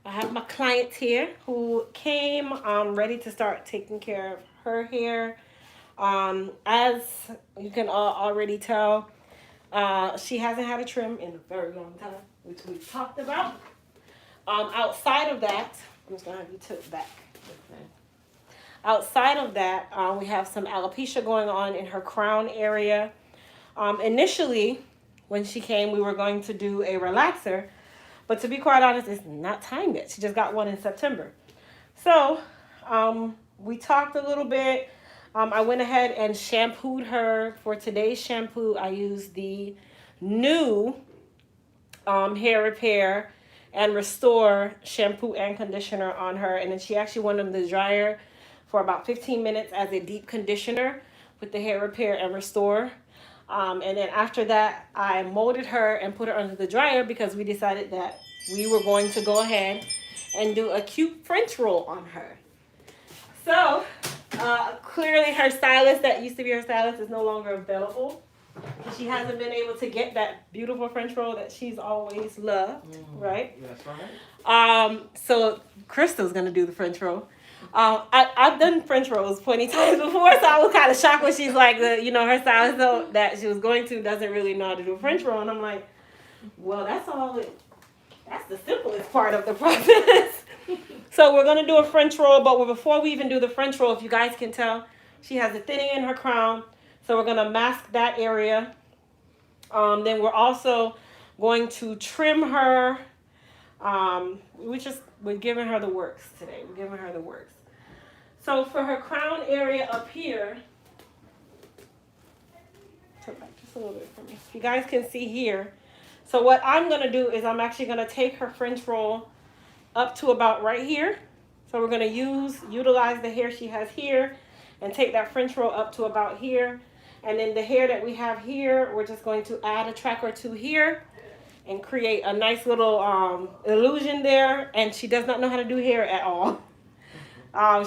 I have my client here who came ready to start taking care of her hair. As you can all already tell, she hasn't had a trim in a very long time, which we talked about. Outside of that, I'm just gonna have you tilt back. Okay. Outside of that, we have some alopecia going on in her crown area. Initially, when she came, we were going to do a relaxer, but to be quite honest, it's not time yet. She just got one in September. So we talked a little bit. I went ahead and shampooed her. For today's shampoo, I used the new hair repair and restore shampoo and conditioner on her. And then she actually went in the dryer for about 15 minutes as a deep conditioner with the hair repair and restore. And then after that, I molded her and put her under the dryer because we decided that we were going to go ahead and do a cute French roll on her. So clearly her stylist that used to be her stylist is no longer available. She hasn't been able to get that beautiful French roll that she's always loved, right? That's right. So Crystal's gonna do the French roll. I've done French rolls plenty times before, so I was kind of shocked when she's like, her stylist that she was going to doesn't really know how to do a French roll, and I'm like, well, that's the simplest part of the process. So we're gonna do a French roll, but before we even do the French roll, if you guys can tell, she has a thinning in her crown. So we're going to mask that area. Then we're also going to trim her. We're giving her the works today. We're giving her the works. So for her crown area up here, turn back just a little bit for me. You guys can see here. So what I'm going to do is I'm actually going to take her French roll up to about right here. So we're going to utilize the hair she has here and take that French roll up to about here. And then the hair that we have here, we're just going to add a track or two here and create a nice little illusion there. And she does not know how to do hair at all.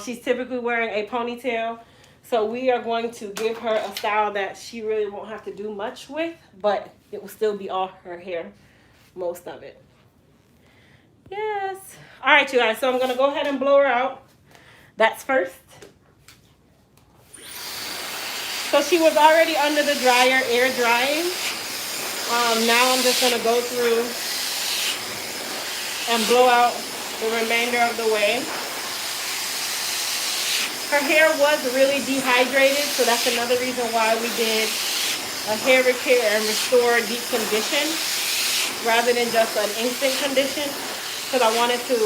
She's typically wearing a ponytail. So we are going to give her a style that she really won't have to do much with, but it will still be all her hair, most of it. Yes. All right, you guys. So I'm going to go ahead and blow her out. That's first. So she was already under the dryer, air drying. Now I'm just going to go through and blow out the remainder of the way. Her hair was really dehydrated, so that's another reason why we did a hair repair and restore deep condition rather than just an instant condition. Because I wanted to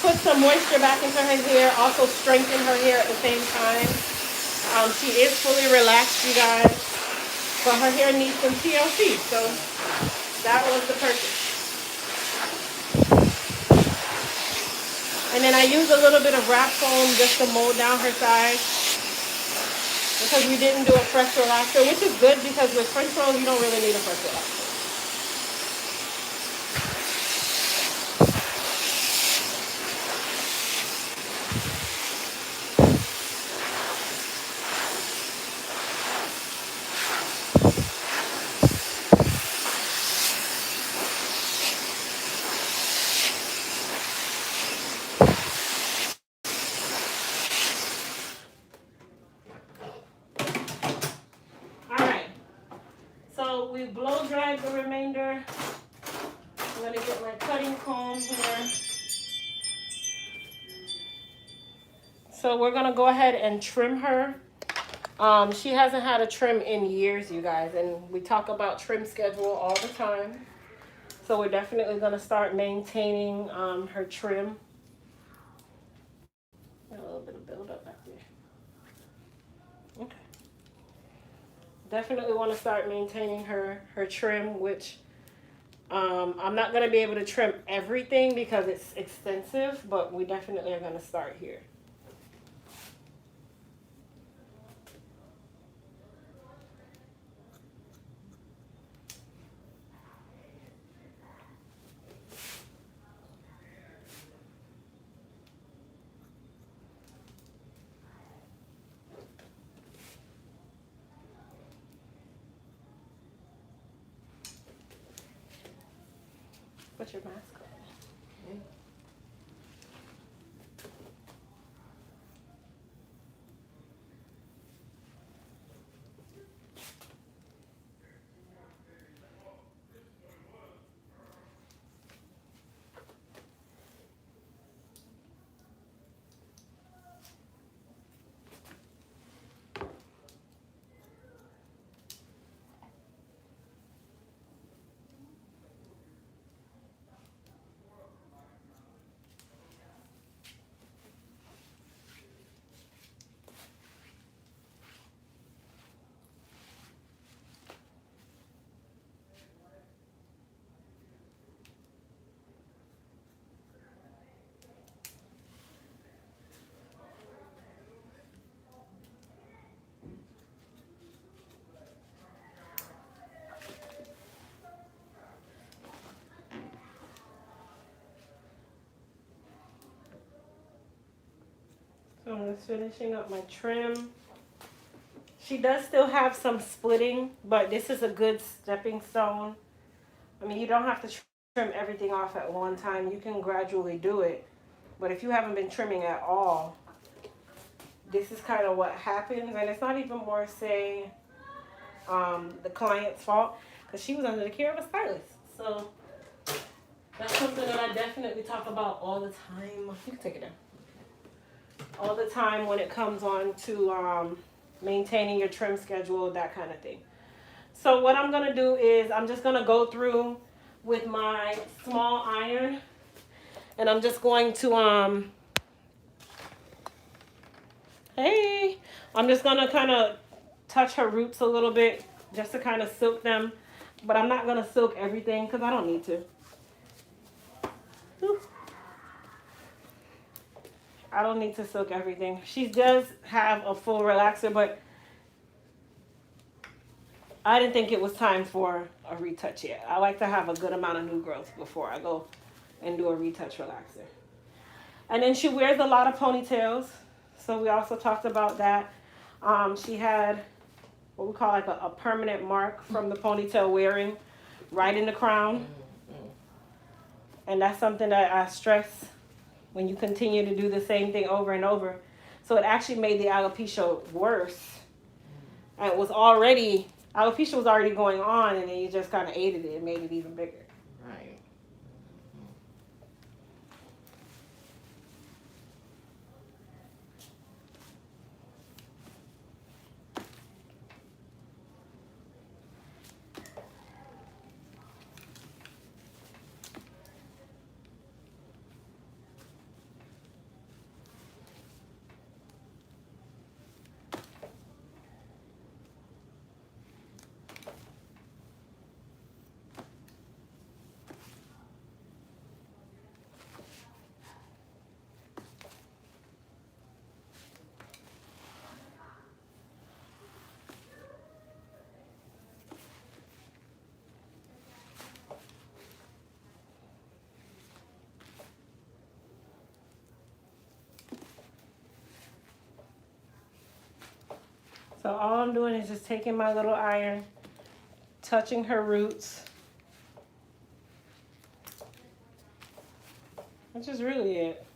put some moisture back into her hair, also strengthen her hair at the same time. She is fully relaxed, you guys, but her hair needs some TLC, so that was the purpose. And then I used a little bit of wrap foam just to mold down her sides because we didn't do a fresh relaxer, which is good because with French rolls, you don't really need a fresh relaxer. We blow dried the remainder. I'm going to get my cutting comb here. So we're going to go ahead and trim her. She hasn't had a trim in years, you guys, and we talk about trim schedule all the time. So we're definitely going to start maintaining her trim. A little bit of buildup back there. Okay. Definitely want to start maintaining her trim, which I'm not going to be able to trim everything because it's extensive, but we definitely are going to start here. Put your mask on. So I'm just finishing up my trim. She does still have some splitting, but this is a good stepping stone. I mean, you don't have to trim everything off at one time. You can gradually do it. But if you haven't been trimming at all, this is kind of what happens. And it's not even more, say, the client's fault, because she was under the care of a stylist. So that's something that I definitely talk about all the time. You can take it down. All the time when it comes on to maintaining your trim schedule, that kind of thing. So what I'm going to do is I'm just going to go through with my small iron, and I'm just going to I'm just going to kind of touch her roots a little bit just to kind of silk them, but I'm not going to silk everything because I don't need to. Whew. I don't need to silk everything. She does have a full relaxer, but I didn't think it was time for a retouch yet. I like to have a good amount of new growth before I go and do a retouch relaxer. And then she wears a lot of ponytails, so we also talked about that. She had what we call like a permanent mark from the ponytail wearing right in the crown. And that's something that I stress when you continue to do the same thing over and over. So it actually made the alopecia worse. And alopecia was already going on, and then you just kind of aided it and made it even bigger. Right. So all I'm doing is just taking my little iron, touching her roots. Which is really it.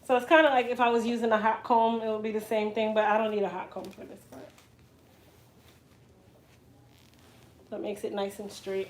So it's kind of like if I was using a hot comb, it would be the same thing, but I don't need a hot comb for this part. That makes it nice and straight.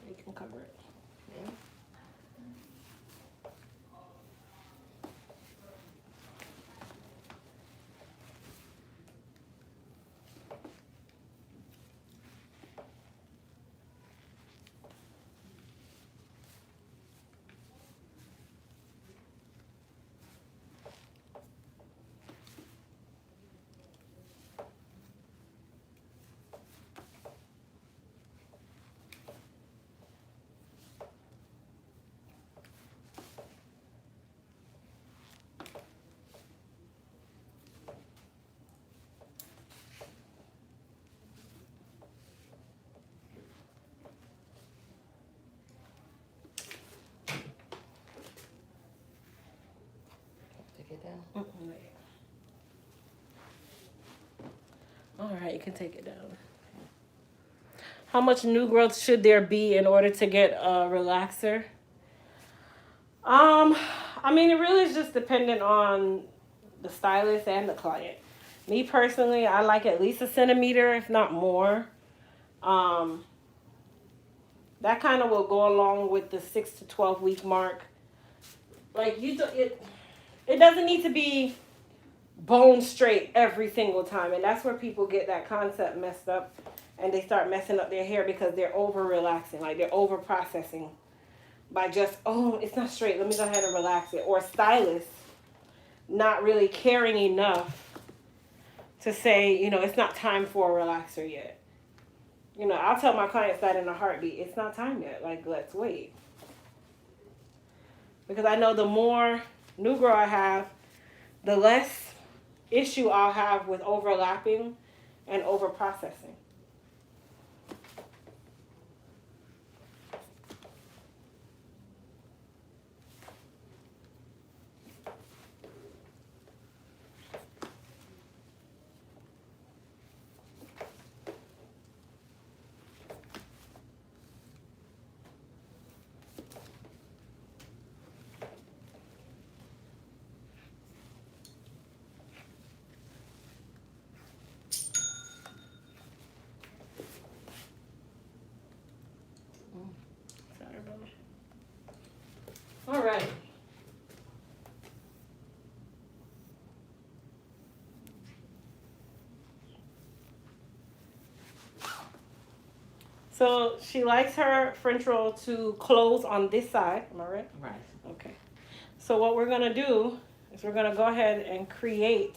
You can cover it. you can take it down. How much new growth should there be in order to get a relaxer? I mean, it really is just dependent on the stylist and the client. Me personally, I like at least a centimeter, if not more. Um, that kind of will go along with the 6 to 12 week mark. Like it doesn't need to be bone straight every single time, and that's where people get that concept messed up, and they start messing up their hair because they're over relaxing, like they're over processing by just, oh, it's not straight, let me go ahead and relax it, or stylists not really caring enough to say, it's not time for a relaxer yet. I'll tell my clients that in a heartbeat. It's not time yet. Like, let's wait. Because I know the more new grow I have, the less issue I'll have with overlapping and over processing. All right. So she likes her French roll to close on this side. Am I right? Right. Okay. So what we're going to do is we're going to go ahead and create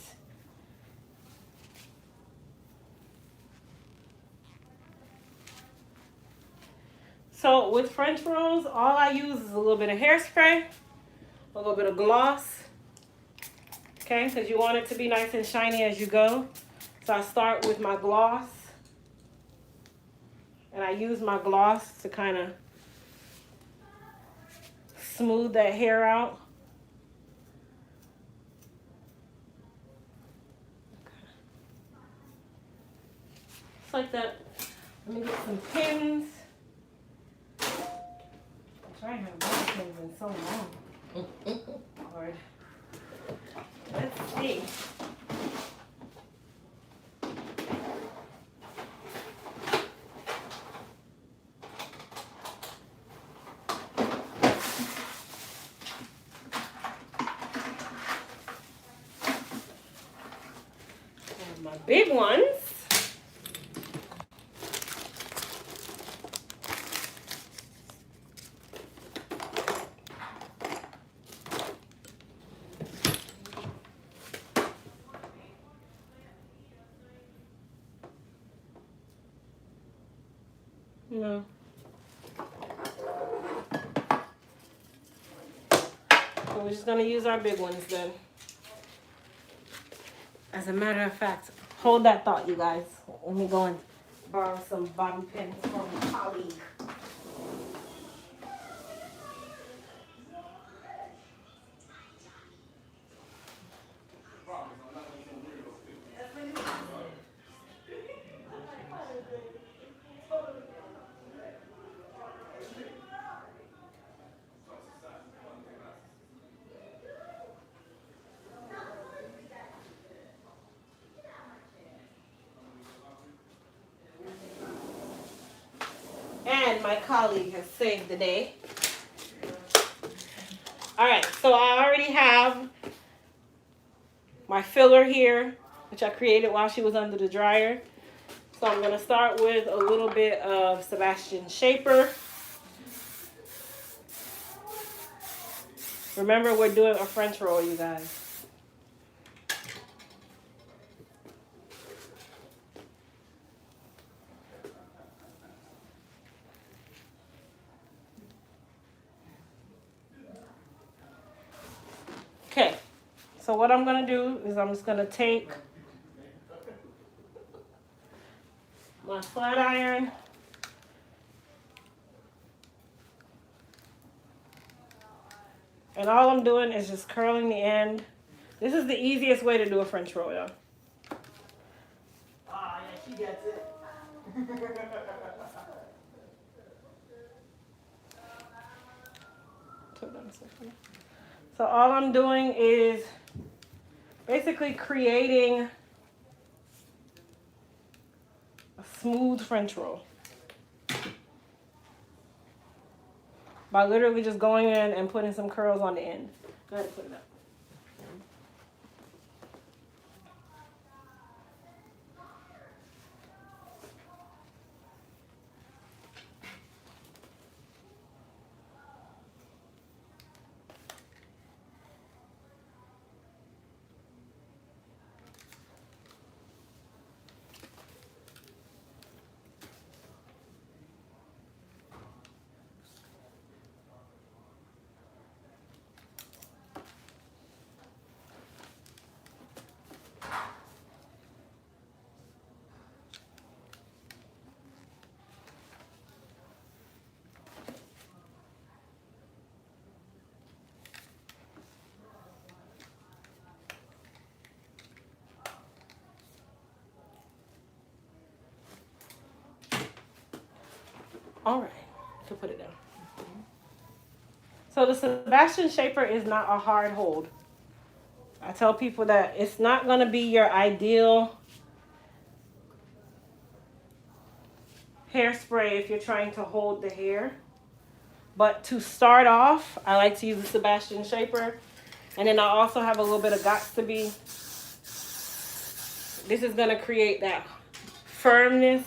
So with French rolls, all I use is a little bit of hairspray, a little bit of gloss, okay, because you want it to be nice and shiny as you go. So I start with my gloss, and I use my gloss to kind of smooth that hair out. Just like that. Let me get some pins. I haven't bought pins in so long. Lord. Let's see. My big ones. No. So we're just gonna use our big ones then. As a matter of fact, hold that thought, you guys. Let me go and borrow some bobby pins from a colleague. And my colleague has saved the day. All right, so I already have my filler here, which I created while she was under the dryer. So I'm gonna start with a little bit of Sebastian Shaper. Remember, we're doing a French roll, you guys. Okay, so what I'm gonna do is I'm just gonna take my flat iron, and all I'm doing is just curling the end. This is the easiest way to do a French roll, y'all. She gets it. So all I'm doing is basically creating a smooth French roll by literally just going in and putting some curls on the end. Go ahead and put it up. All right, to put it down. So the Sebastian Shaper is not a hard hold. I tell people that it's not going to be your ideal hairspray if you're trying to hold the hair. But to start off, I like to use the Sebastian Shaper. And then I also have a little bit of Gots to Be. This is going to create that firmness.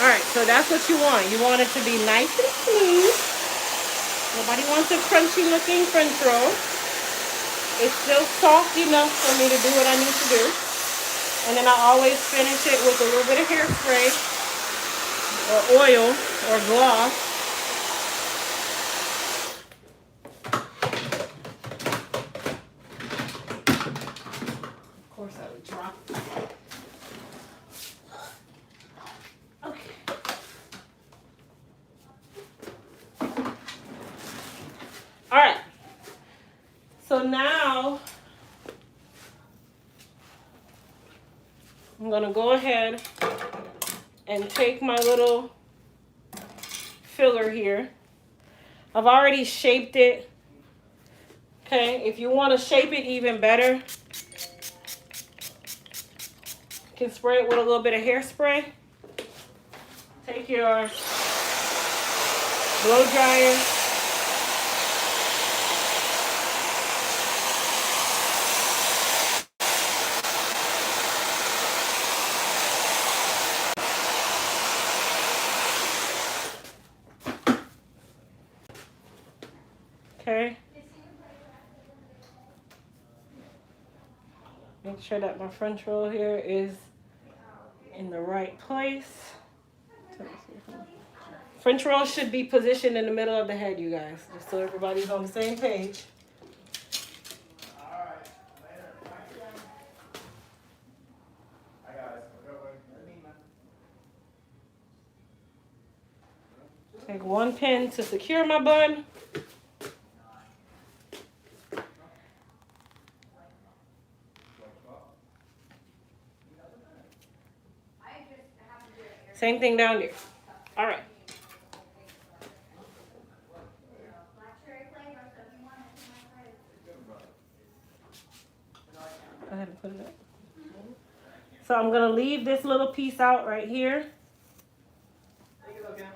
All right, so that's what you want. You want it to be nice and smooth. Nobody wants a crunchy looking French roll. It's still soft enough for me to do what I need to do. And then I always finish it with a little bit of hairspray or oil or gloss. Of course I would drop. All right, so now I'm gonna go ahead and take my little filler here. I've already shaped it. Okay, if you want to shape it even better, you can spray it with a little bit of hairspray. Take your blow dryer. Okay. Make sure that my French roll here is in the right place. French roll should be positioned in the middle of the head, you guys, just so everybody's on the same page. Take one pin to secure my bun. Same thing down there. All right. ahead and put it up. So I'm going to leave this little piece out right here. Thank you, Logan.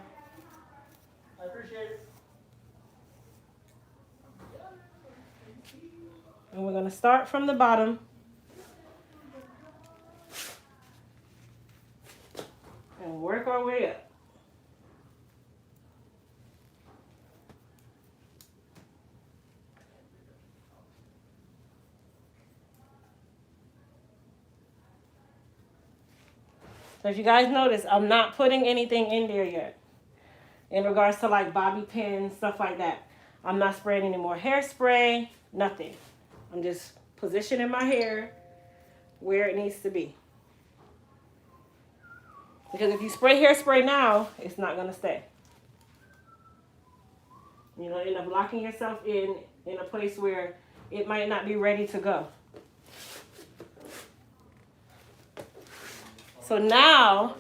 I appreciate it. And we're going to start from the bottom. And work our way up. So if you guys notice, I'm not putting anything in there yet. In regards to like bobby pins, stuff like that. I'm not spraying any more hairspray, nothing. I'm just positioning my hair where it needs to be. Because if you spray hairspray now, it's not going to stay. You know, end up locking yourself in a place where it might not be ready to go. So now,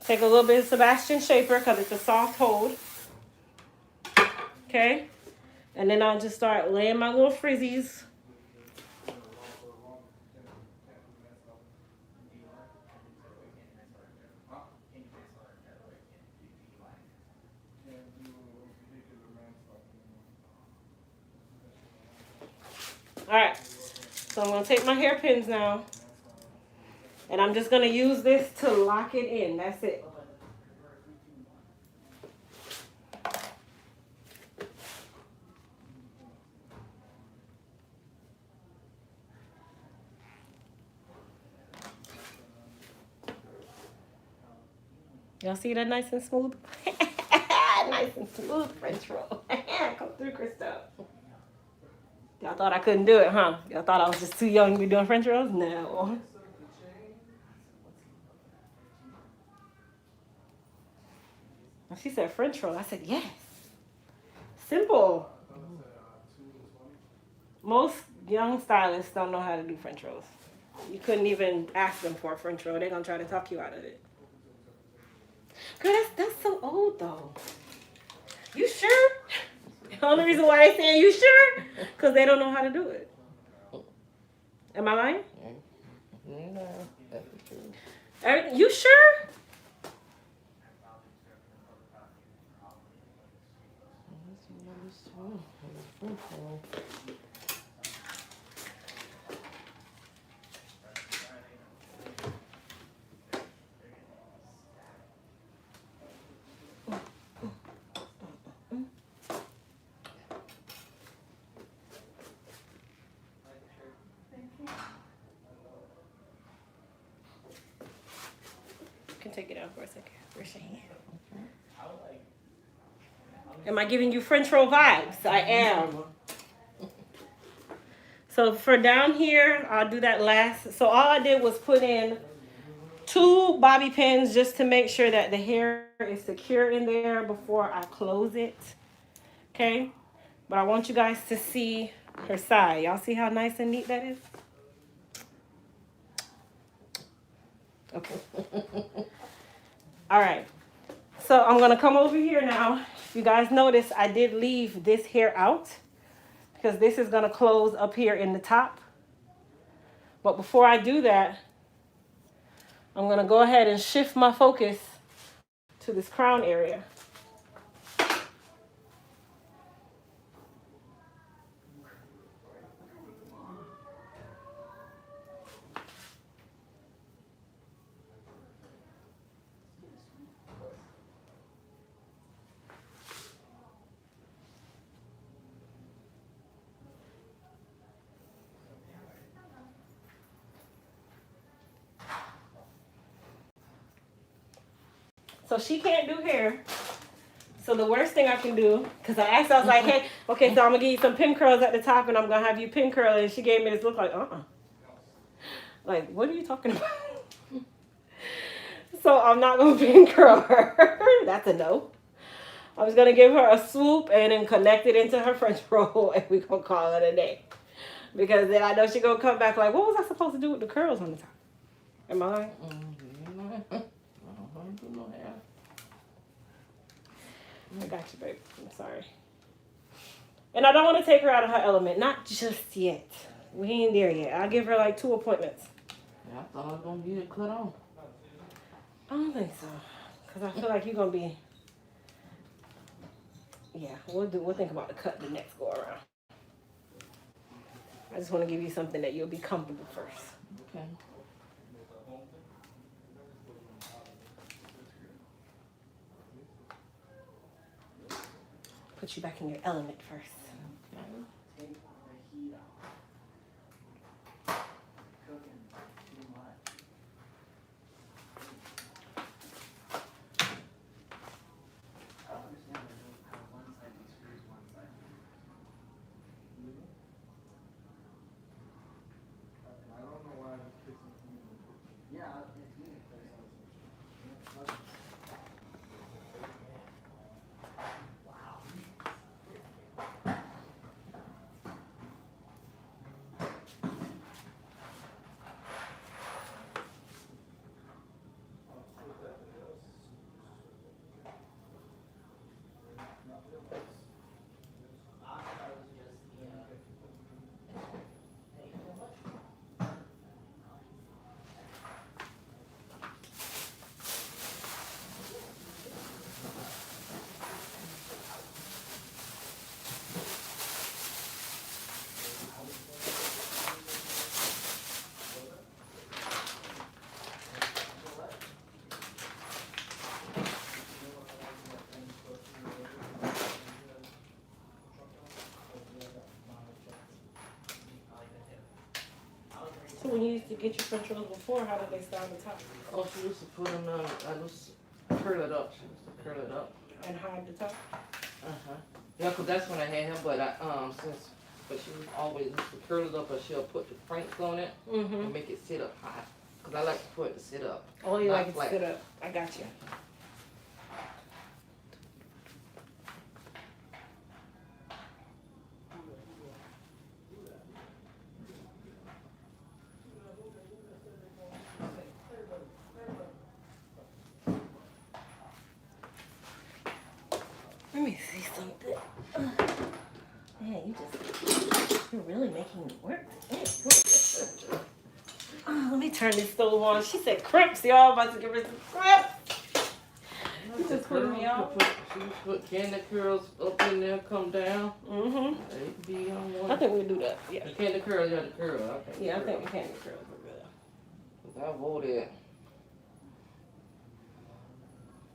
take a little bit of Sebastian Shaper because it's a soft hold. Okay? And then I'll just start laying my little frizzies. Alright, so I'm going to take my hairpins now. And I'm just going to use this to lock it in. That's it. Y'all see that nice and smooth? Nice and smooth French roll. Come through, Crystal. Y'all thought I couldn't do it, huh? Y'all thought I was just too young to be doing French rolls? No. She said French roll. I said, yes. Simple. Most young stylists don't know how to do French rolls. You couldn't even ask them for a French roll. They're going to try to talk you out of it. Girl, that's so old, though. You sure? The only reason why they saying you sure? Because they don't know how to do it. Am I lying? No, that's the truth. You sure? You can take it out for a second. Where's your hand? Am I giving you French roll vibes? I am. So for down here, I'll do that last. So all I did was put in 2 bobby pins just to make sure that the hair is secure in there before I close it. Okay? But I want you guys to see her side. Y'all see how nice and neat that is? Okay. All right. So I'm going to come over here now. If you guys notice, I did leave this hair out because this is going to close up here in the top. But before I do that, I'm going to go ahead and shift my focus to this crown area. So she can't do hair. So the worst thing I can do, because I asked, I was like, hey, okay, so I'm going to give you some pin curls at the top and I'm going to have you pin curl. And she gave me this look like, Like, what are you talking about? So I'm not going to pin curl her. That's a no. I was going to give her a swoop and then connect it into her French roll and we're going to call it a day. Because then I know she's going to come back like, what was I supposed to do with the curls on the top? Am I lying? I got you, babe. I'm sorry. And I don't want to take her out of her element. Not just yet. We ain't there yet. I'll give her like 2 appointments. Yeah, I thought I was gonna get it cut off. I don't think so. Because I feel like you're going to be... Yeah, we'll think about the cut the next go around. I just want to give you something that you'll be comfortable first. Okay. Put you back in your element first. Okay. Take the heat out. Cooking too much. I don't understand how one side screws one side. I don't know why this kissing me. Yeah, it's me. So when you used to get your French rolls before, how did they style the top? Oh, she used to put them I used to curl it up. She used to curl it up. And hide the top? Uh-huh. Yeah, 'cause that's when I had him, but but she was always used to curl it up, but she'll put the cranks on it Mm-hmm. and make it sit up high. 'Cause I like for it to sit up. Oh, you Not like it to flat. sit up. I got you. Let me see something. Man, you're really making me work. Oh, let me turn this stove on. She said crimps, y'all. About to give her some crimps. You just put me off. She put candy curls up in there, come down. Mm-hmm. They be on one. I think we'll do that. Yeah. The candy curls, yeah, the curl. Okay. Yeah, I think the candy curls are good. 'Cause I wore that. It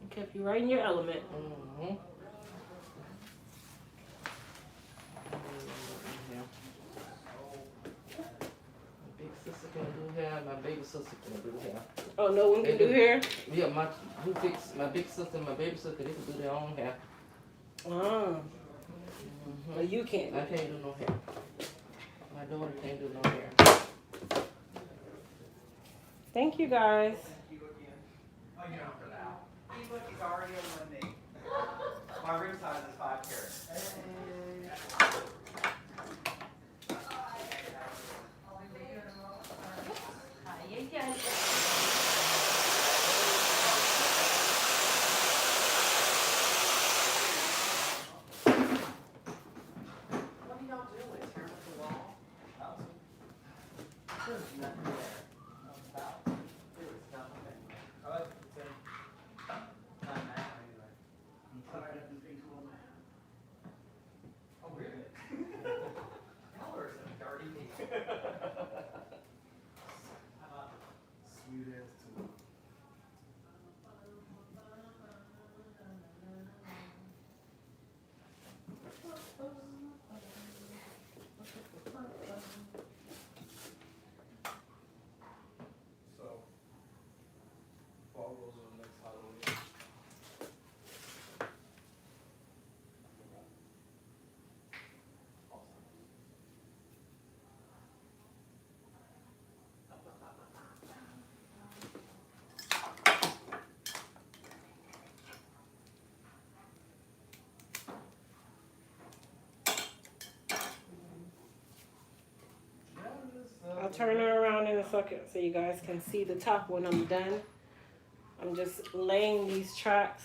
kept you right in your element. Mm-hmm. My big sister can do hair. My baby sister can do hair. Oh, no one can They do do. hair? Yeah, my big sister and my baby sister, they can do their own hair. Oh. Mm-hmm. Well, you can't. I can't do no hair. My daughter can't do no hair. Thank you, guys. Oh, you don't have to that. He's already eliminated. My rim size is 5 carats. What are y'all doing? Tearing up the wall? There's nothing there. There was nothing. I like the same. Not now, anyway. Oh, really? Y'all are some dirty people. How about Sweet ass too. So, fall goes on next Halloween. I'll turn her around in a second so you guys can see the top when I'm done. I'm just laying these tracks.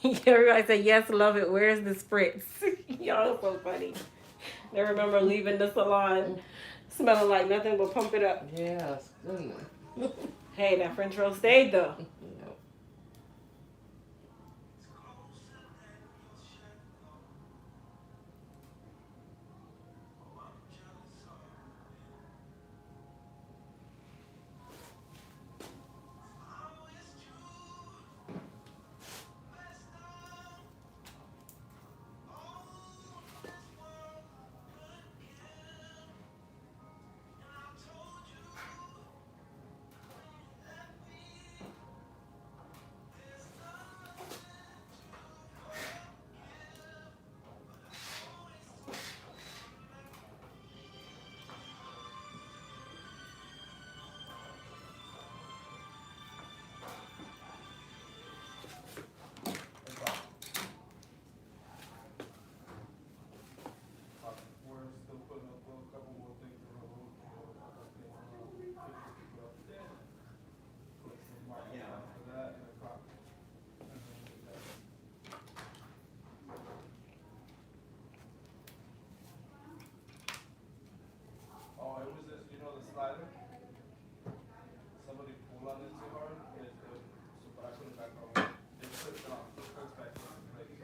Everybody said, yes, love it. Where's the spritz? Y'all so funny. They remember leaving the salon smelling like nothing but pump it up. Yes, goodness. Hey, that French roll stayed though. Yep. We're still putting up a couple more things in the road. Put some markers Yeah. down for that and a clock. And then oh, it was this, you know, the slider? Somebody pulled on it too hard, so, but I put it back on. It slipped off, it slipped back in place.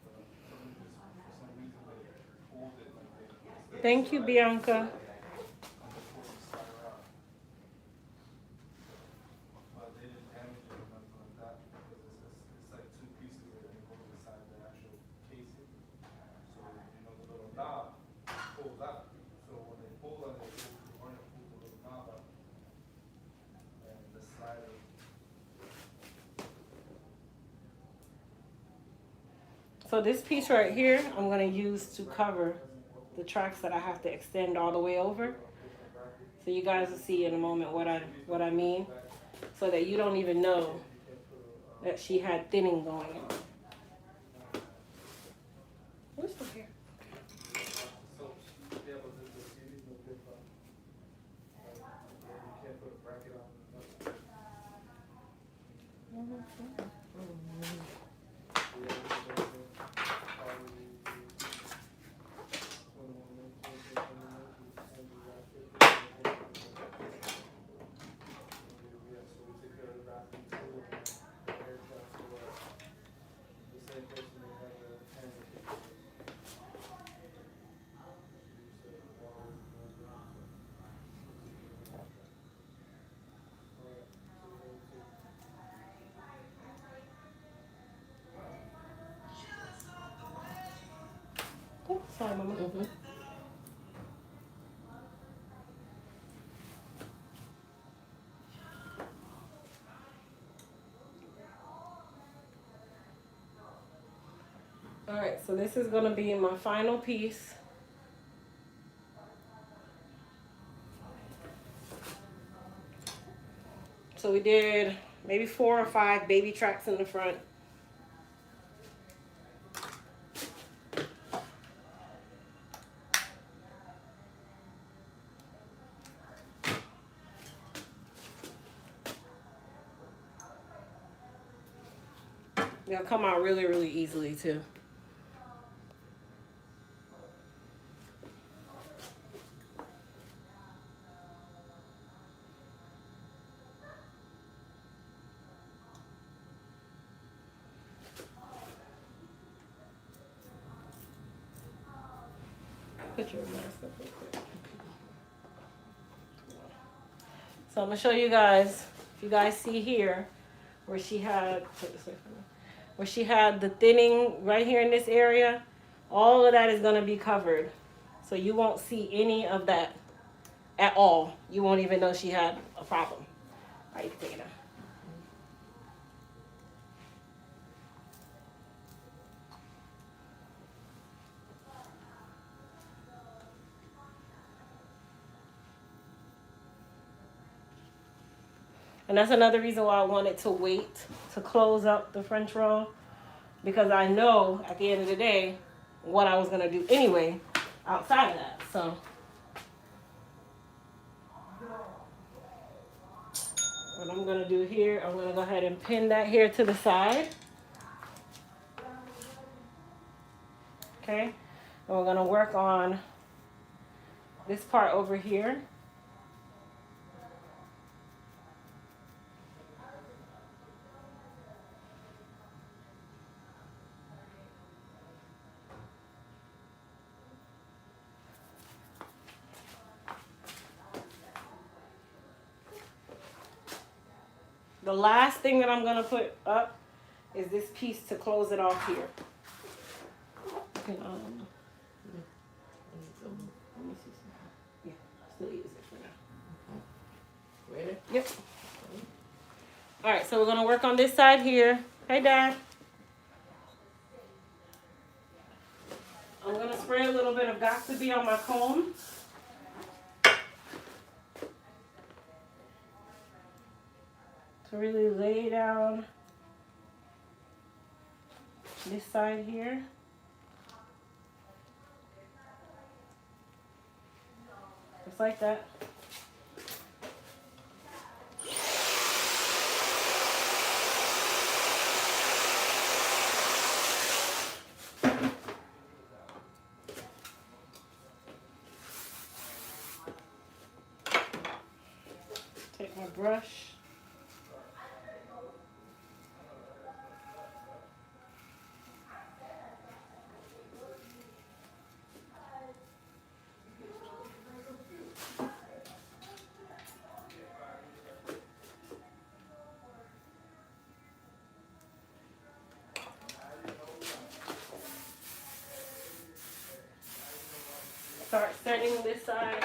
So, somebody just, for some reason, they pulled it like they. Thank you, Bianca. And they pulled the slider out. But they didn't damage it or nothing like that, because it's like two pieces that go inside the actual casing. So, you know, the little knob pulls out. So when they pull on it, they want to pull the little knob out. And the slider. So this piece right here, I'm gonna use to cover the tracks that I have to extend all the way over. So you guys will see in a moment what I mean, so that you don't even know that she had thinning going on. Where's the hair? So, yeah, but the series no good, you can't put a bracket on it. Oh, sorry, Mama. Mm-hmm. All right, so this is gonna be my final piece. So we did maybe 4 or 5 baby tracks in the front. They'll come out really, really easily too. Put your mask up real quick. So I'm gonna show you guys, if you guys see here, where she had, put this way for me, where she had the thinning right here in this area, all of that is gonna be covered. So you won't see any of that at all. You won't even know she had a problem. All right, you can take it out. And that's another reason why I wanted to wait to close up the French roll, because I know at the end of the day what I was gonna do anyway outside of that. So what I'm gonna do here, I'm gonna go ahead and pin that here to the side. Okay, and we're gonna work on this part over here. The last thing that I'm gonna put up is this piece to close it off here. You can, let me see something. Yeah, still use it for now. Ready? Yep. All right, so we're gonna work on this side here. Hey, Dad. I'm gonna spray a little bit of Got to Be on my comb. To really lay down this side here. Just like that. Take my brush. Start setting this side.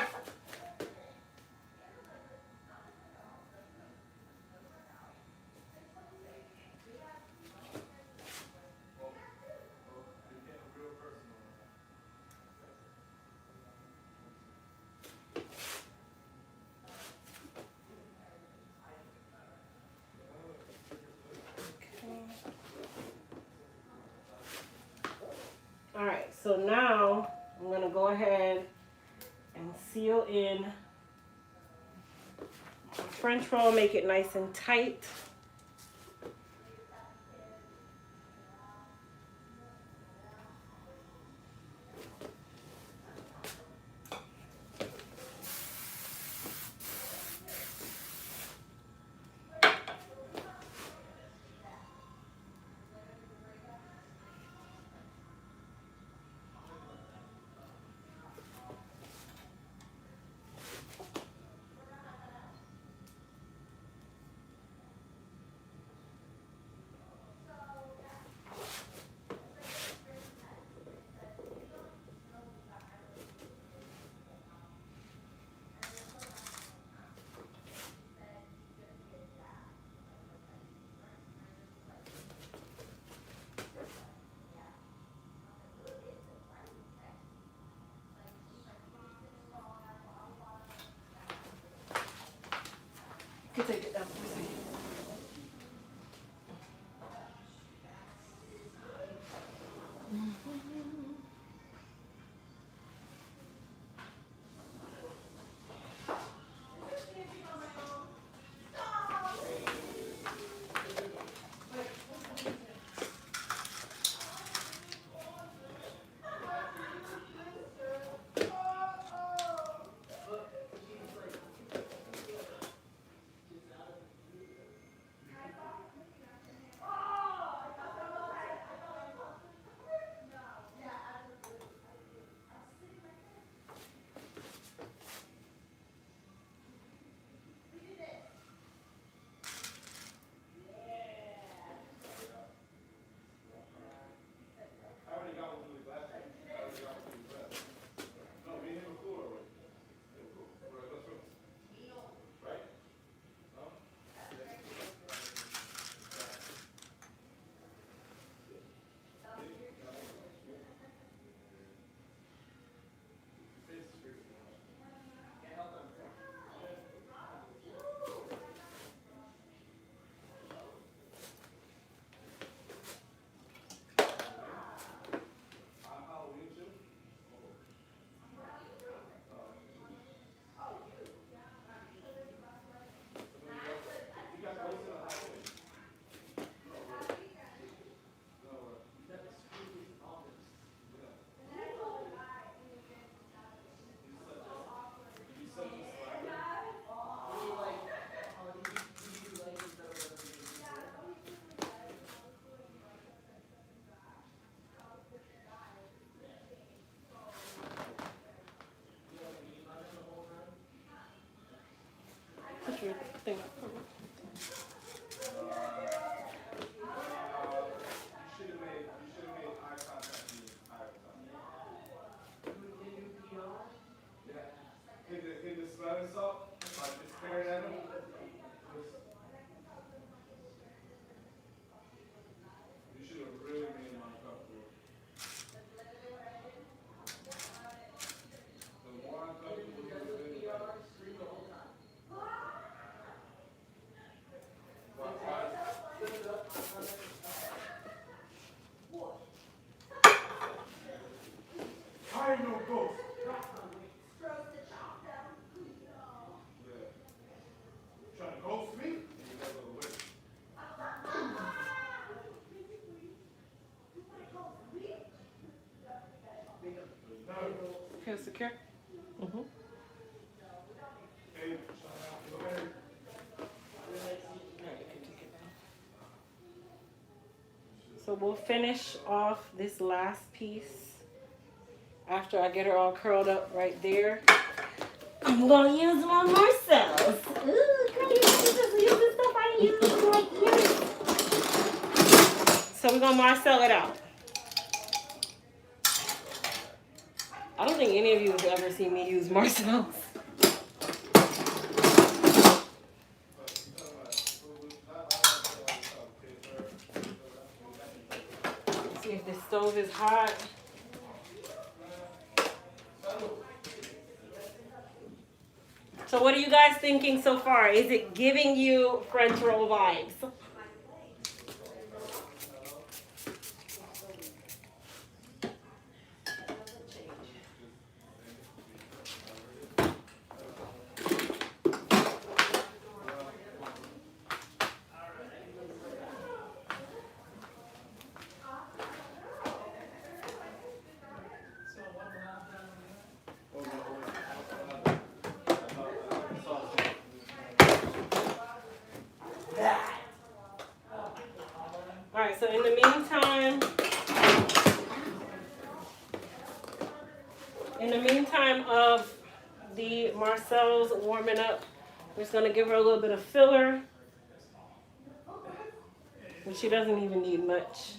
All right, so now I'm gonna go ahead and seal in my French roll, make it nice and tight. You can take it down for a second. Where's your thing? You should have made eye contact the entire time. Yeah. Hit the smelling salt, like just staring at him. You should have really made him uncomfortable. The more uncomfortable you have been, the better. Why? I ain't no ghost. Yeah. Trying to ghost me? You never will. Feel secure? Mm-hmm. Hey, So we'll finish off this last piece after I get her all curled up right there. I'm gonna use my Marcel's. Ooh, girl, you just use the stuff I use like you. So we're gonna Marcel it out. I don't think any of you have ever seen me use Marcel's. See if the stove is hot. So what are you guys thinking so far? Is it giving you French roll vibes? All right, so in the meantime of the Marcel's warming up, we're just gonna give her a little bit of filler, but she doesn't even need much.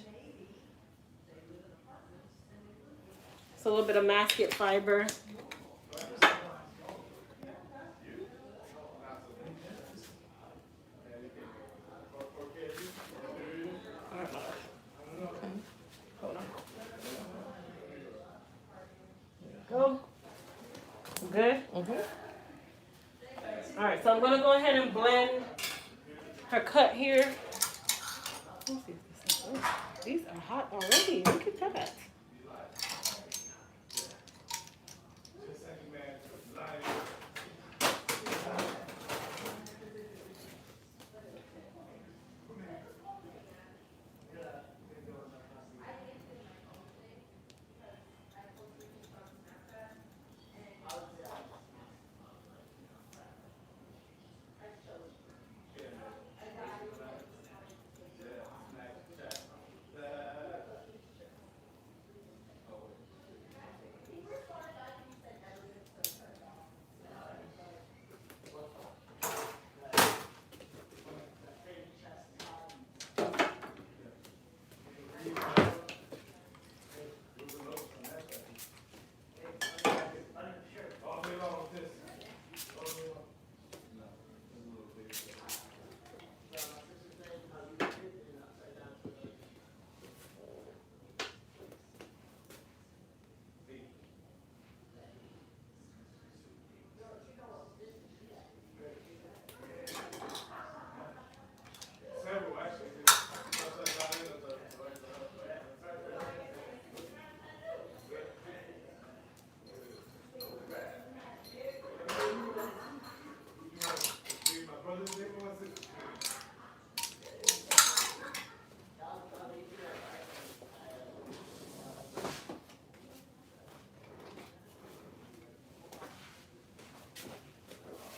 It's a little bit of masket fiber. Hold on. Go. Good? Mm-hmm. All right, so I'm going to go ahead and blend her cut here. Let me see if this is- oh, these are hot already. Look at that.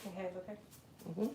Your hands okay? Mm-hmm.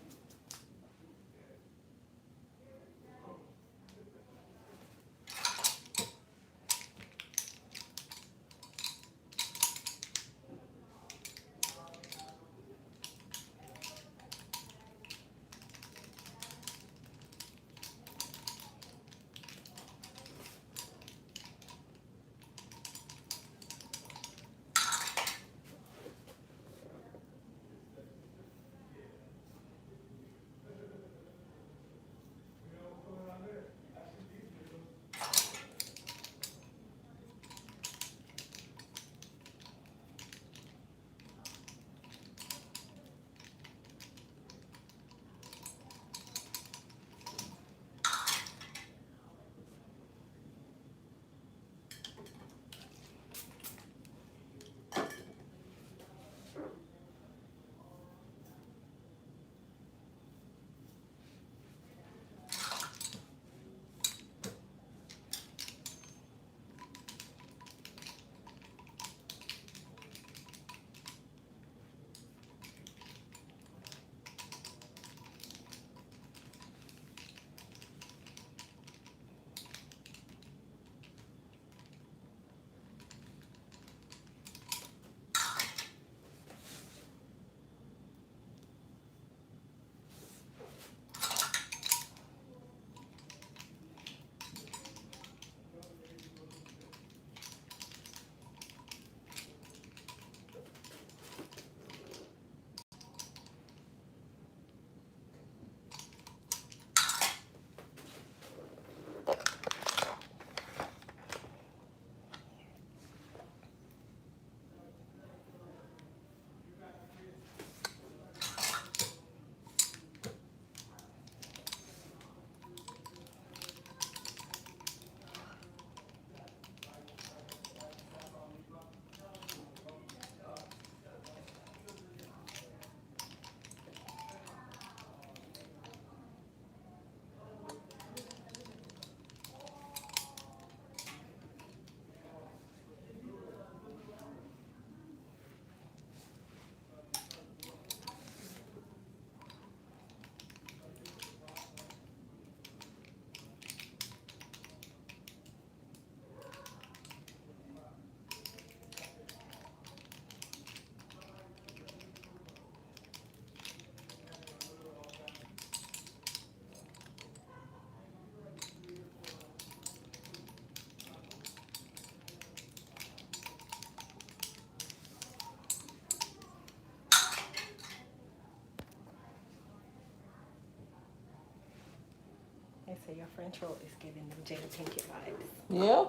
say your French roll is giving them Jada Pinkett vibes. Yeah.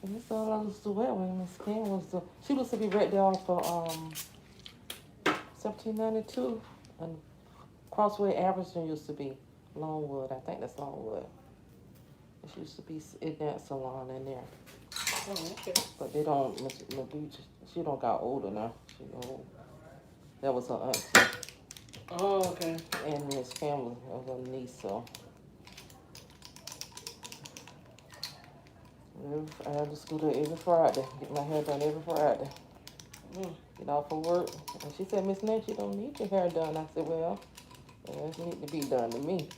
And that's all I used to wear when Miss Kim was the. She used to be right there off of 1792, and Crossway Averson used to be Longwood. I think that's Longwood. She used to be in that salon in there. Oh, okay. But they don't. Miss McGee, she don't got older now. She old. That was her auntie. Oh, okay. And Miss Campbell was her niece, so. I had to school there every Friday. Get my hair done every Friday. Get off of work. And she said, Miss Nancy, you don't need your hair done. I said, well, it needs to be done to me.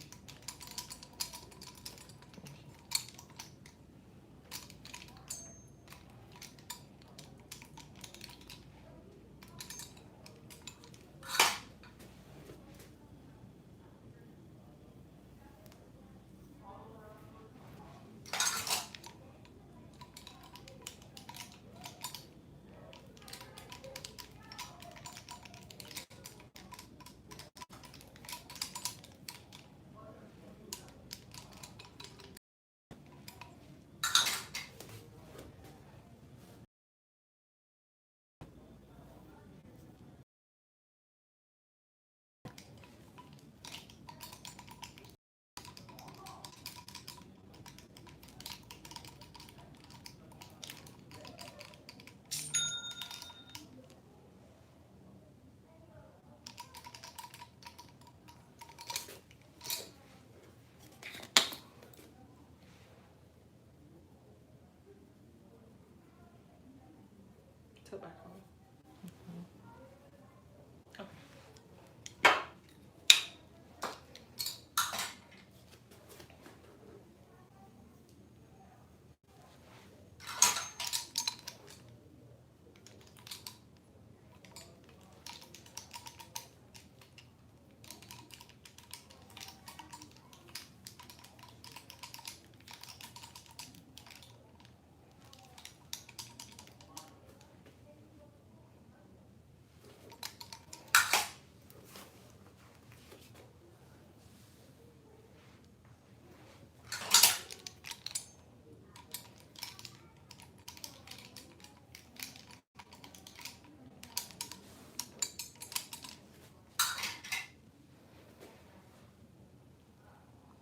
Took back home.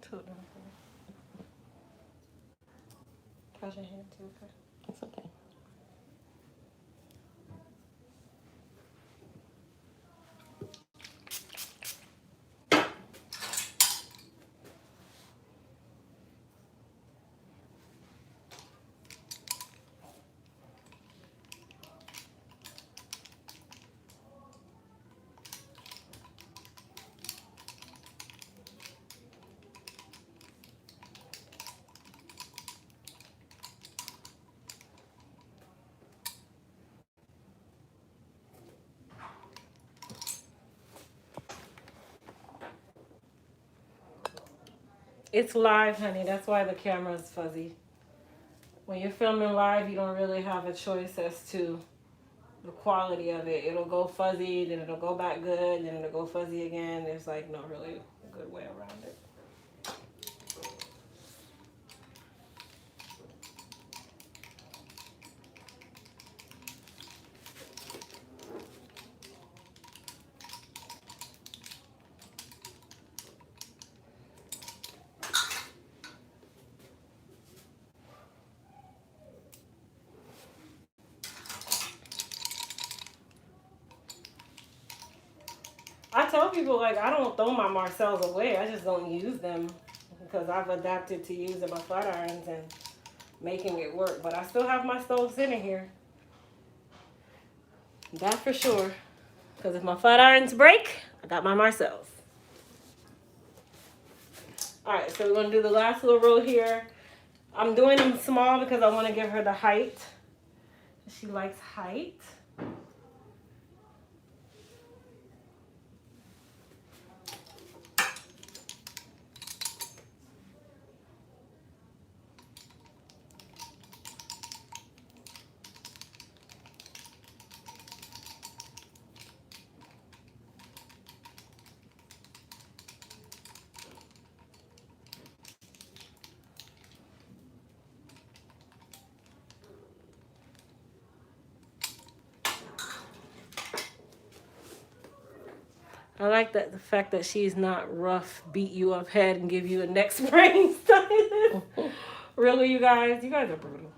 Took back home. How's your hand too? Okay. It's okay. It's live, honey. That's why the camera's fuzzy. When you're filming live, you don't really have a choice as to the quality of it. It'll go fuzzy, then it'll go back good, then it'll go fuzzy again. There's like no really good way around it. I tell people, like, I don't throw my Marcells away. I just don't use them because I've adapted to using my flat irons and making it work. But I still have my stove sitting here. That for sure. Because if my flat irons break, I got my Marcells. Alright, so we're going to do the last little row here. I'm doing them small because I want to give her the height. She likes height. I like that the fact that she's not rough, beat you up head and give you a neck sprain stylist. Really, you guys? You guys are brutal.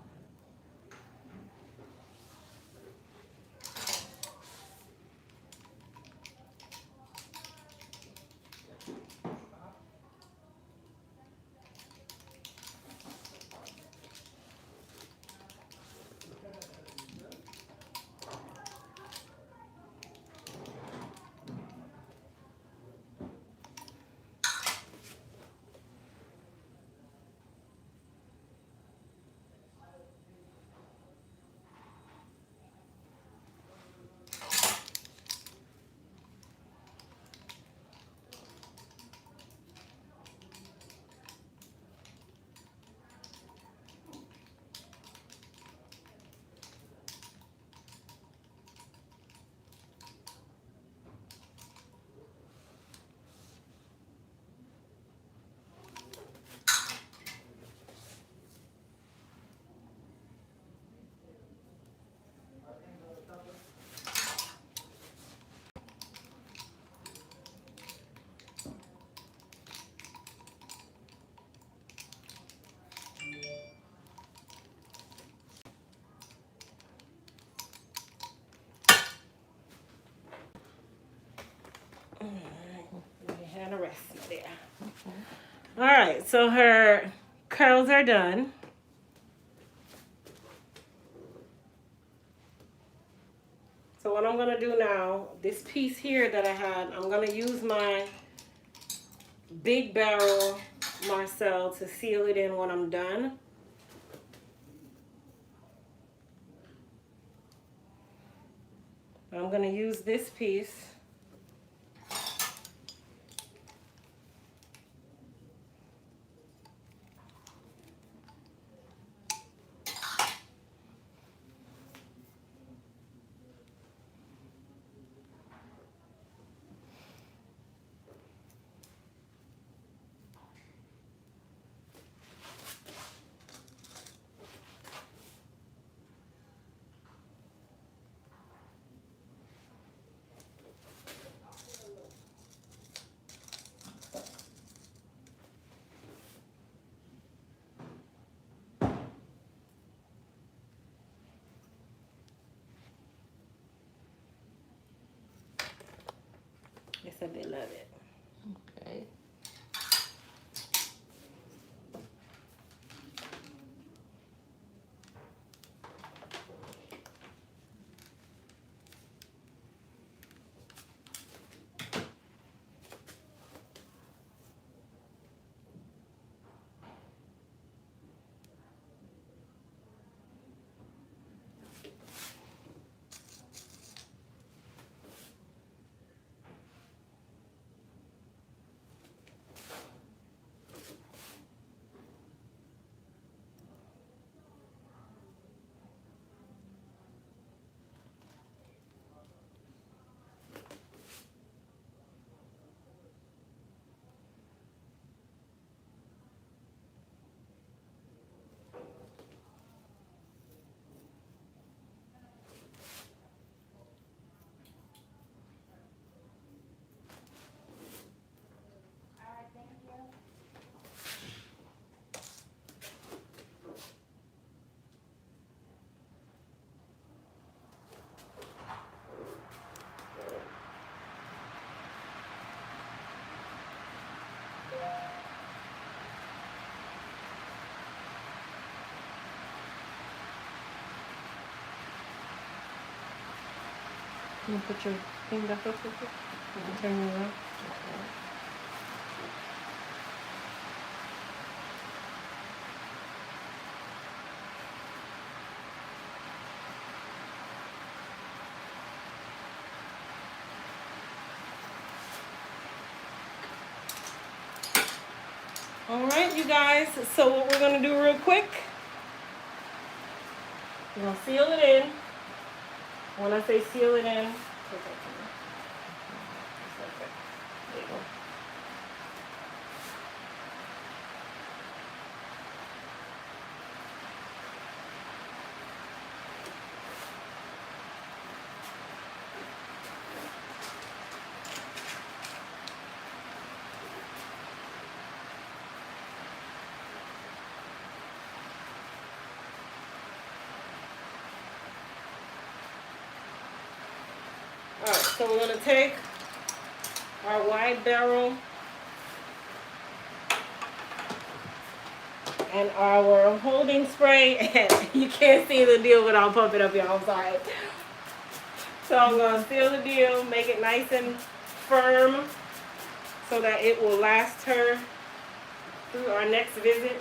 And a rest there. All right, so her curls are done. So what I'm gonna do now, this piece here that I had, I'm gonna use my big barrel Marcel to seal it in when I'm done. I'm gonna use this piece. They said they love it. Okay. You put your thing back up real quick. Turn it around. All right, you guys. So what we're gonna do real quick, we're gonna seal it in. When I say seal it in, there you go. So we're going to take our wide barrel and our holding spray. And you can't see the deal without pumping up, y'all. I'm sorry. So I'm going to seal the deal, make it nice and firm so that it will last her through our next visit.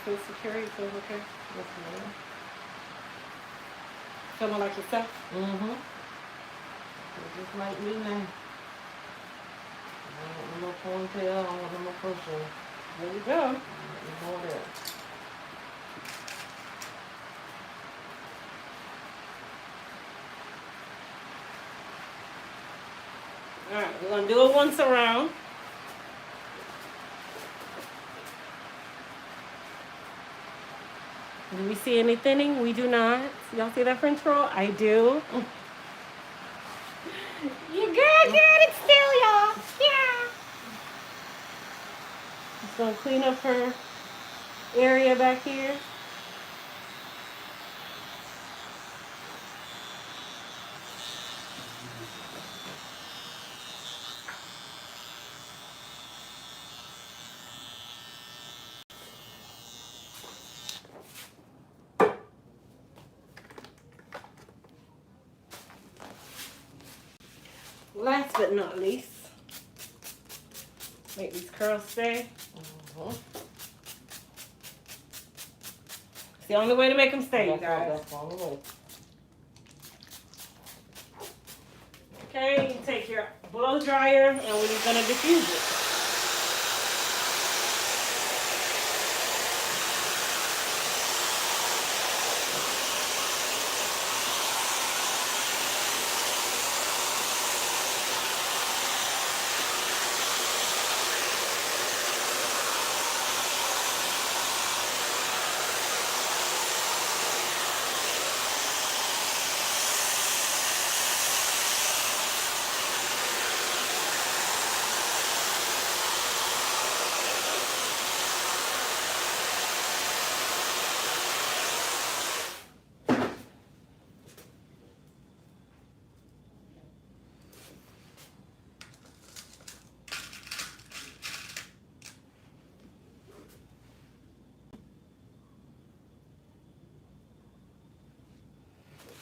Feel secure? You feel okay? Yes, ma'am. Feeling like yourself? Mm-hmm. Just like me now. I don't want no ponytail. I don't want no crochet. There you go. I want no more of that. Alright, we're going to do it once around. Do we see any thinning? We do not. Y'all see that French roll? I do. You good, it's still, y'all. Yeah. Just going to clean up her area back here. Last but not least, make these curls stay. Mm-hmm. It's the only way to make them stay, you That's guys. That's the only way. Okay, you take your blow dryer and we're just gonna diffuse it.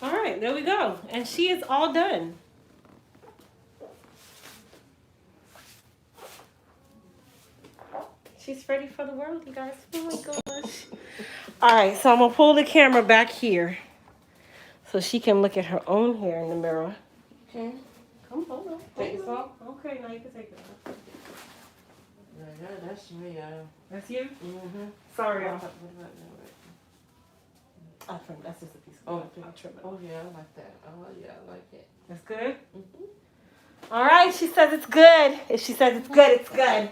All right, there we go. And she is all done. She's ready for the world, you guys. Oh my gosh. All right, so I'm going to pull the camera back here so she can look at her own hair in the mirror. Okay. Come on. Take this off? Okay, now you can take it off. Yeah, that's me. That's you? Mm-hmm. Sorry, What I'm... about that? That's just a piece of Oh, I'll trim it. Oh, yeah, I like that. Oh, yeah, I like it. That's good? Mm-hmm. All right, she says it's good. If she says it's good, it's good.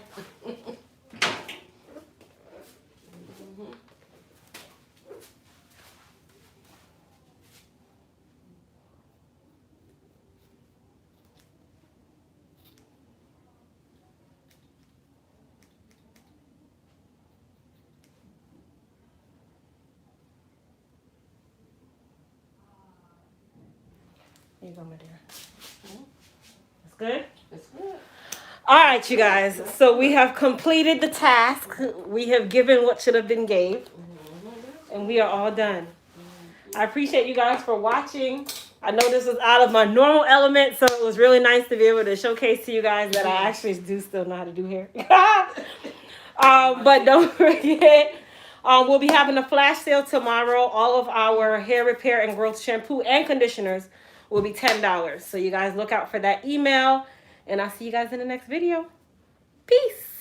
Here you go, my dear. That's good? It's good. All right, you guys. So we have completed the task. We have given what should have been gave. And we are all done. I appreciate you guys for watching. I know this was out of my normal element, so it was really nice to be able to showcase to you guys that I actually do still know how to do hair. But don't forget, we'll be having a flash sale tomorrow. All of our hair repair and growth shampoo and conditioners will be $10. So you guys look out for that email. And I'll see you guys in the next video. Peace.